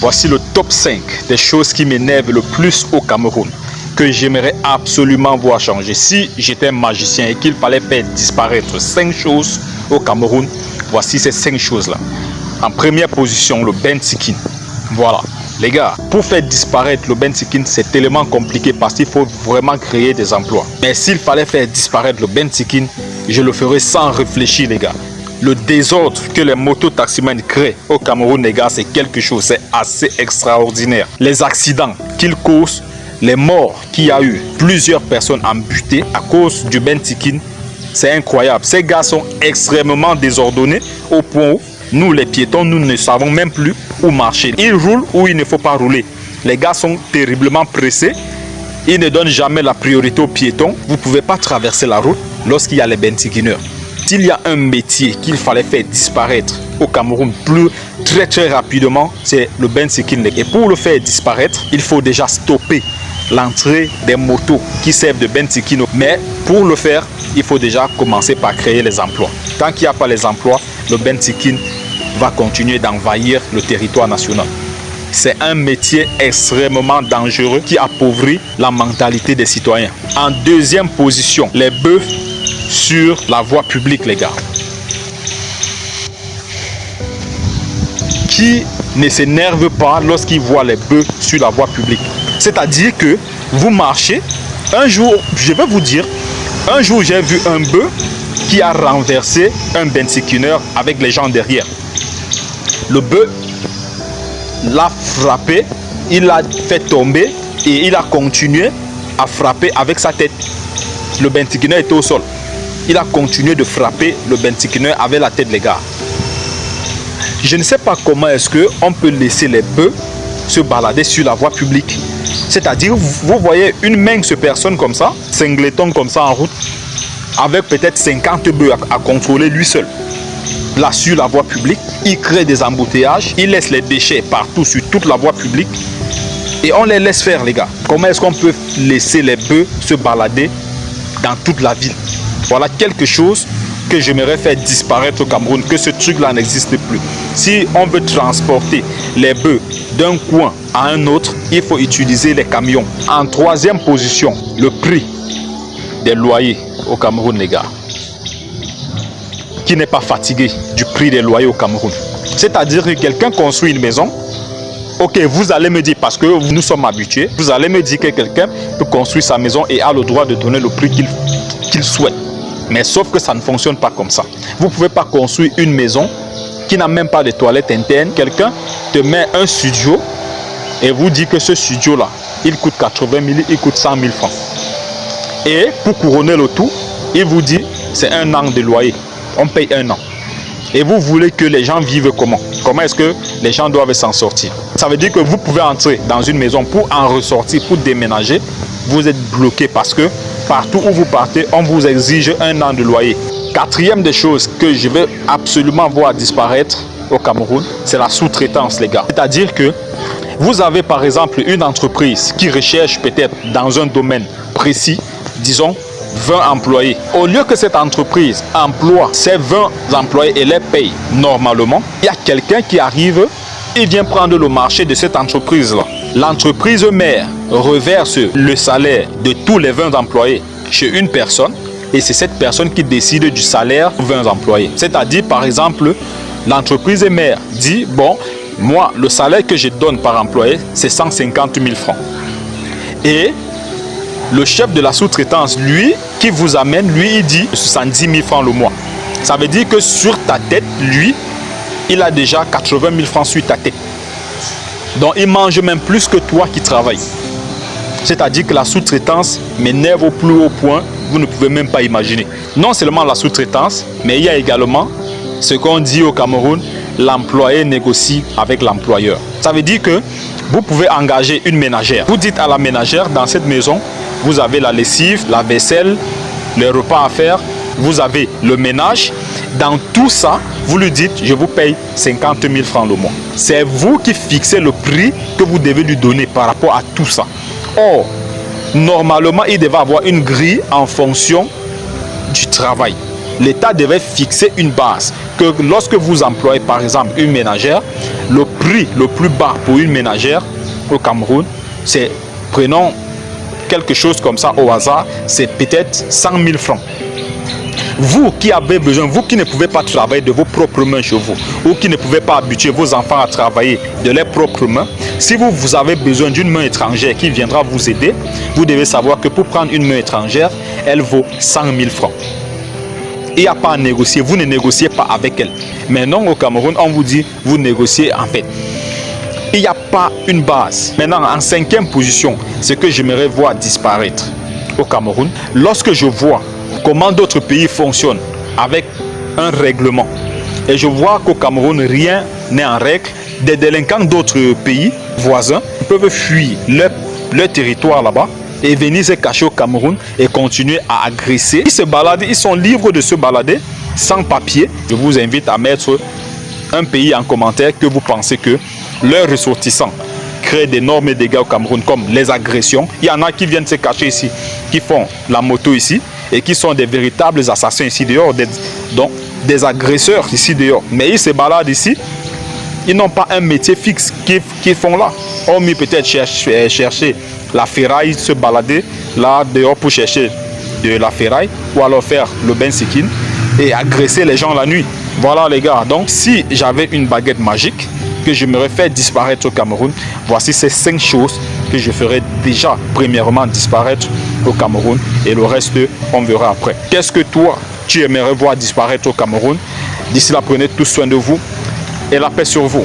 Voici le top 5 des choses qui m'énervent le plus au Cameroun, que j'aimerais absolument voir changer. Si j'étais un magicien et qu'il fallait faire disparaître 5 choses au Cameroun, voici ces 5 choses-là. En première position, le Bentsikin. Voilà. Les gars, pour faire disparaître le Bentsikin, c'est tellement compliqué parce qu'il faut vraiment créer des emplois. Mais s'il fallait faire disparaître le Bentsikin, je le ferais sans réfléchir, les gars. Le désordre que les mototaximens créent au Cameroun, les gars, c'est quelque chose, c'est assez extraordinaire. Les accidents qu'ils causent, les morts qu'il y a eu, plusieurs personnes amputées à cause du Bentsikin, c'est incroyable. Ces gars sont extrêmement désordonnés au point où nous, les piétons, nous ne savons même plus où marcher. Ils roulent où il ne faut pas rouler. Les gars sont terriblement pressés. Ils ne donnent jamais la priorité aux piétons. Vous ne pouvez pas traverser la route lorsqu'il y a les Bentsikineurs. S'il y a un métier qu'il fallait faire disparaître au Cameroun très rapidement, c'est le Bentsikin. Et pour le faire disparaître, il faut déjà stopper l'entrée des motos qui servent de Bentsikin. Mais pour le faire, il faut déjà commencer par créer les emplois. Tant qu'il n'y a pas les emplois, le Bentsikin va continuer d'envahir le territoire national. C'est un métier extrêmement dangereux qui appauvrit la mentalité des citoyens. En deuxième position, les bœufs sur la voie publique, les gars. Qui ne s'énerve pas lorsqu'il voit les bœufs sur la voie publique? C'est-à-dire que vous marchez, un jour, je vais vous dire, un jour j'ai vu un bœuf qui a renversé un Bentsikineur avec les gens derrière. Le bœuf l'a frappé, il l'a fait tomber et il a continué à frapper avec sa tête. Le Bentsikineur était au sol. Il a continué de frapper le Bentsikineur avec la tête, les gars. Je ne sais pas comment est-ce qu'on peut laisser les bœufs se balader sur la voie publique. C'est-à-dire, vous voyez une mince personne comme ça, singleton comme ça en route, avec peut-être 50 bœufs à contrôler lui seul. Là, sur la voie publique, il crée des embouteillages, il laisse les déchets partout sur toute la voie publique et on les laisse faire, les gars. Comment est-ce qu'on peut laisser les bœufs se balader dans toute la ville? Voilà quelque chose que j'aimerais faire disparaître au Cameroun, que ce truc-là n'existe plus. Si on veut transporter les bœufs d'un coin à un autre, il faut utiliser les camions. En troisième position, le prix des loyers au Cameroun, les gars. Qui n'est pas fatigué du prix des loyers au Cameroun? C'est-à-dire que quelqu'un construit une maison, ok, vous allez me dire, parce que nous sommes habitués, vous allez me dire que quelqu'un peut construire sa maison et a le droit de donner le prix qu'il souhaite. Mais sauf que ça ne fonctionne pas comme ça. Vous ne pouvez pas construire une maison qui n'a même pas de toilettes internes. Quelqu'un te met un studio et vous dit que ce studio-là, il coûte 80 000, il coûte 100 000 francs. Et pour couronner le tout, il vous dit c'est un an de loyer. On paye un an. Et vous voulez que les gens vivent comment? Comment est-ce que les gens doivent s'en sortir? Ça veut dire que vous pouvez entrer dans une maison pour en ressortir, pour déménager. Vous êtes bloqué parce que partout où vous partez, on vous exige un an de loyer. Quatrième des choses que je veux absolument voir disparaître au Cameroun, c'est la sous-traitance, les gars. C'est-à-dire que vous avez par exemple une entreprise qui recherche peut-être dans un domaine précis, disons 20 employés. Au lieu que cette entreprise emploie ces 20 employés et les paye normalement, il y a quelqu'un qui arrive, il vient prendre le marché de cette entreprise-là. L'entreprise mère reverse le salaire de tous les 20 employés chez une personne et c'est cette personne qui décide du salaire de 20 employés. C'est-à-dire, par exemple, l'entreprise mère dit, bon, moi, le salaire que je donne par employé, c'est 150 000 francs. Et le chef de la sous-traitance, lui, qui vous amène, lui, il dit 70 000 francs le mois. Ça veut dire que sur ta tête, lui, il a déjà 80 000 francs sur ta tête. Donc, il mange même plus que toi qui travailles. C'est-à-dire que la sous-traitance m'énerve au plus haut point, vous ne pouvez même pas imaginer. Non seulement la sous-traitance, mais il y a également ce qu'on dit au Cameroun, l'employé négocie avec l'employeur. Ça veut dire que vous pouvez engager une ménagère. Vous dites à la ménagère, dans cette maison, vous avez la lessive, la vaisselle, les repas à faire, vous avez le ménage. Dans tout ça, vous lui dites, je vous paye 50 000 francs le mois. C'est vous qui fixez le prix que vous devez lui donner par rapport à tout ça. Or, normalement, il devait avoir une grille en fonction du travail. L'État devait fixer une base que lorsque vous employez par exemple une ménagère, le prix prix le plus bas pour une ménagère au Cameroun, c'est, prenons quelque chose comme ça au hasard, c'est peut-être 100 000 francs. Vous qui avez besoin, vous qui ne pouvez pas travailler de vos propres mains chez vous, ou qui ne pouvez pas habituer vos enfants à travailler de leurs propres mains, si vous avez besoin d'une main étrangère qui viendra vous aider, vous devez savoir que pour prendre une main étrangère, elle vaut 100 000 francs. Il n'y a pas à négocier, vous ne négociez pas avec elle. Mais non, au Cameroun, on vous dit, vous négociez en fait. Il n'y a pas une base. Maintenant, en 5e position, ce que j'aimerais voir disparaître au Cameroun, lorsque je vois comment d'autres pays fonctionnent avec un règlement, et je vois qu'au Cameroun, rien n'est en règle, des délinquants d'autres pays voisins peuvent fuir leur territoire là-bas et venir se cacher au Cameroun et continuer à agresser. Ils se baladent, ils sont libres de se balader sans papier. Je vous invite à mettre un pays en commentaire que vous pensez que leurs ressortissants créent d'énormes dégâts au Cameroun, comme les agressions. Il y en a qui viennent se cacher ici, qui font la moto ici et qui sont des véritables assassins ici dehors, donc des agresseurs ici dehors. Mais ils se baladent ici, ils n'ont pas un métier fixe qu'ils font là. Hormis peut-être chercher la ferraille, se balader là dehors pour chercher de la ferraille, ou alors faire le bain sekin et agresser les gens la nuit. Voilà les gars, donc si j'avais une baguette magique que j'aimerais faire disparaître au Cameroun, voici ces 5 choses que je ferais déjà premièrement disparaître au Cameroun, et le reste on verra après. Qu'est-ce que toi tu aimerais voir disparaître au Cameroun? D'ici là, prenez tout soin de vous et la paix sur vous.